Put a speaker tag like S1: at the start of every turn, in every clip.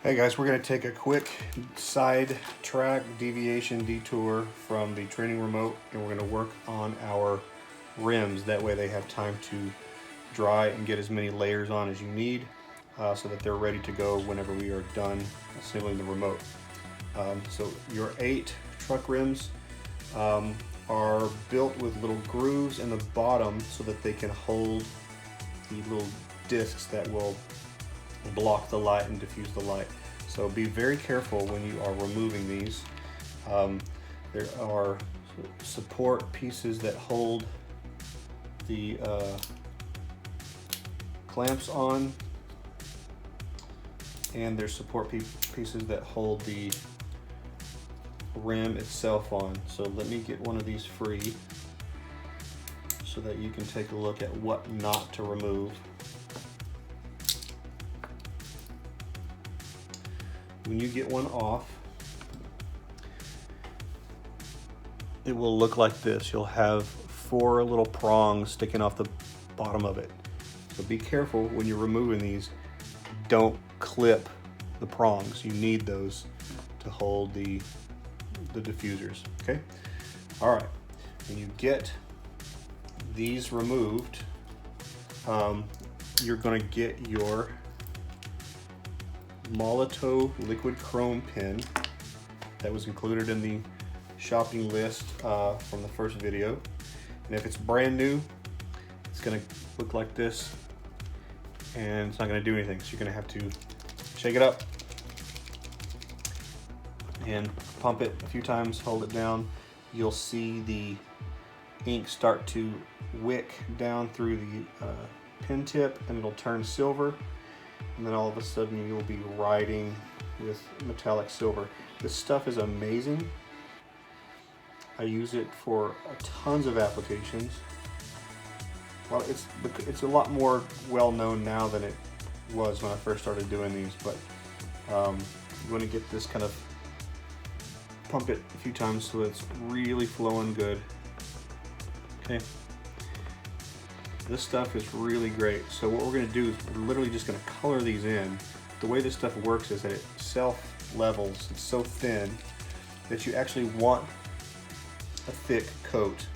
S1: Hey guys, we're going to take a quick side track deviation detour from the training remote, and we're going to work on our rims. That way they have time to dry and get as many layers on as you need so that they're ready to go whenever we are done assembling the remote. So your 8 truck rims are built with little grooves in the bottom so that they can hold the little discs that will block the light and diffuse the light. So be very careful when you are removing these. There are support pieces that hold the clamps on, and there's support pieces that hold the rim itself on. So let me get one of these free so that you can take a look at what not to remove. When you get one off, it will look like this. You'll have 4 little prongs sticking off the bottom of it. So be careful when you're removing these. Don't clip the prongs. You need those to hold the diffusers, okay? All right, when you get these removed, you're gonna get your Molotow liquid chrome pin that was included in the shopping list from the first video. And if it's brand new, it's gonna look like this and it's not gonna do anything. So you're gonna have to shake it up and pump it a few times, hold it down. You'll see the ink start to wick down through the pin tip and it'll turn silver. And then all of a sudden you'll be riding with metallic silver. This stuff is amazing. I use it for tons of applications. Well, it's a lot more well known now than it was when I first started doing these, but you want to get this kind of, pump it a few times so it's really flowing good. Okay. This stuff is really great. So what we're gonna do is we're literally just gonna color these in. The way this stuff works is that it self-levels. It's so thin that you actually want a thick coat.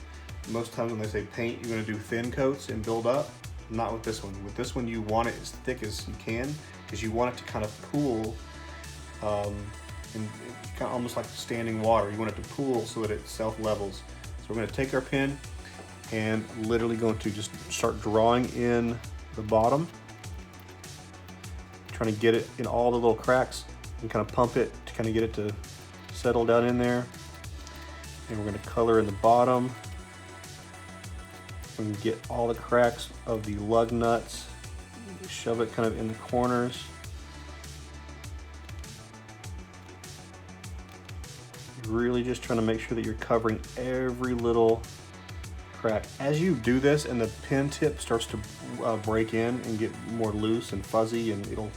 S1: Most times when they say paint, you're gonna do thin coats and build up. Not with this one. With this one, you want it as thick as you can because you want it to kind of pool, and kind of almost like standing water. You want it to pool so that it self-levels. So we're gonna take our pen and literally going to just start drawing in the bottom, trying to get it in all the little cracks and kind of pump it to kind of get it to settle down in there. And we're going to color in the bottom and get all the cracks of the lug nuts, shove it kind of in the corners. Really just trying to make sure that you're covering every little crack. As you do this and the pin tip starts to break in and get more loose and fuzzy, and it'll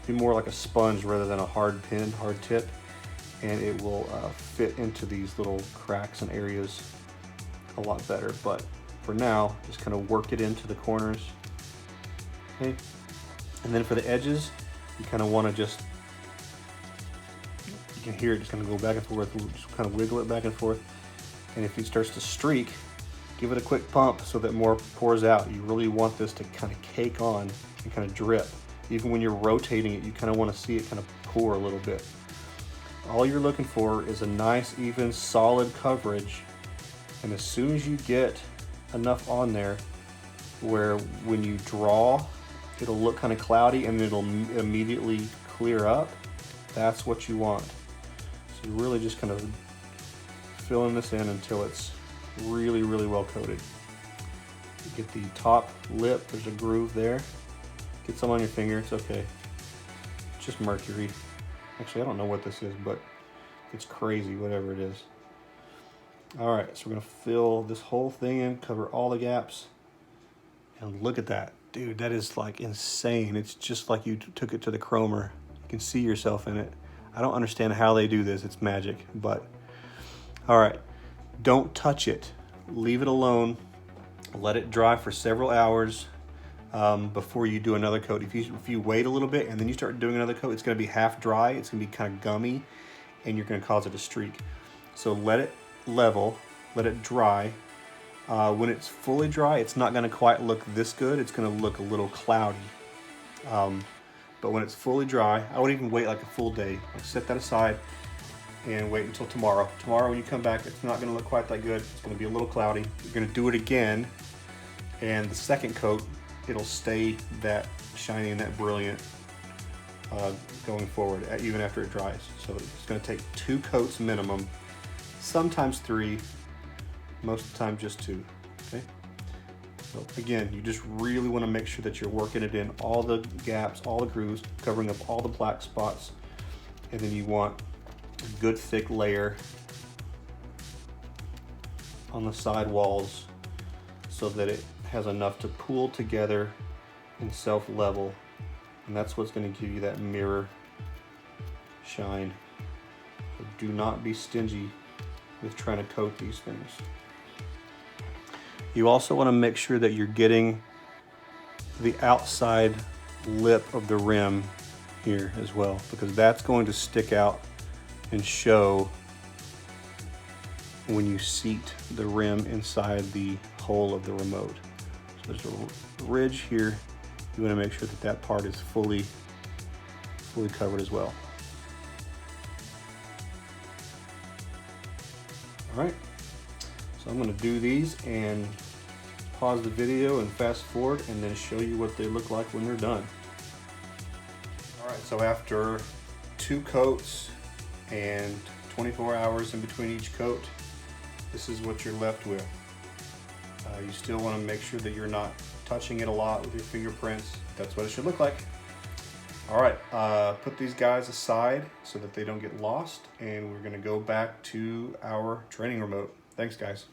S1: be more like a sponge rather than a hard tip, and it will fit into these little cracks and areas a lot better. But for now, just kind of work it into the corners. Okay, and then for the edges, you kind of want to just, you can hear it just kind of go back and forth, just kind of wiggle it back and forth. And if it starts to streak, give it a quick pump so that more pours out. You really want this to kind of cake on and kind of drip. Even when you're rotating it, you kind of want to see it kind of pour a little bit. All you're looking for is a nice, even, solid coverage. And as soon as you get enough on there where when you draw, it'll look kind of cloudy and it'll immediately clear up, that's what you want. So you're really just kind of filling this in until it's really, really well coated. You get the top lip, there's a groove there. Get some on your finger, it's okay. It's just mercury. Actually, I don't know what this is, but it's crazy, whatever it is. All right, so we're gonna fill this whole thing in, cover all the gaps. And look at that. Dude, that is like insane. It's just like you took it to the chromer. You can see yourself in it. I don't understand how they do this, it's magic, but all right. Don't touch it. Leave it alone. Let it dry for several hours. before you do another coat. If you wait a little bit and then you start doing another coat, it's going to be half dry. It's going to be kind of gummy, and you're going to cause it to streak. So let it level, let it dry. When it's fully dry, it's not going to quite look this good. It's going to look a little cloudy. But when it's fully dry, I wouldn't even wait like a full day. Like set that aside and wait until tomorrow. Tomorrow when you come back, it's not going to look quite that good. It's going to be a little cloudy. You're going to do it again, and the second coat, it'll stay that shiny and that brilliant going forward, even after it dries. So it's going to take 2 coats minimum, sometimes 3, most of the time just 2. Okay. So again, you just really want to make sure that you're working it in all the gaps, all the grooves, covering up all the black spots, and then you want a good thick layer on the side walls so that it has enough to pool together and self-level, and that's what's going to give you that mirror shine. So do not be stingy with trying to coat these things. You also want to make sure that you're getting the outside lip of the rim here as well, because that's going to stick out and show when you seat the rim inside the hole of the remote. So there's a ridge here. You want to make sure that that part is fully covered as well. All right, so I'm going to do these and pause the video and fast forward and then show you what they look like when they're done. All right, so after 2 coats and 24 hours in between each coat, this is what you're left with. You still want to make sure that you're not touching it a lot with your fingerprints. That's what it should look like. All right, put these guys aside so that they don't get lost, and we're going to go back to our training remote. Thanks, guys.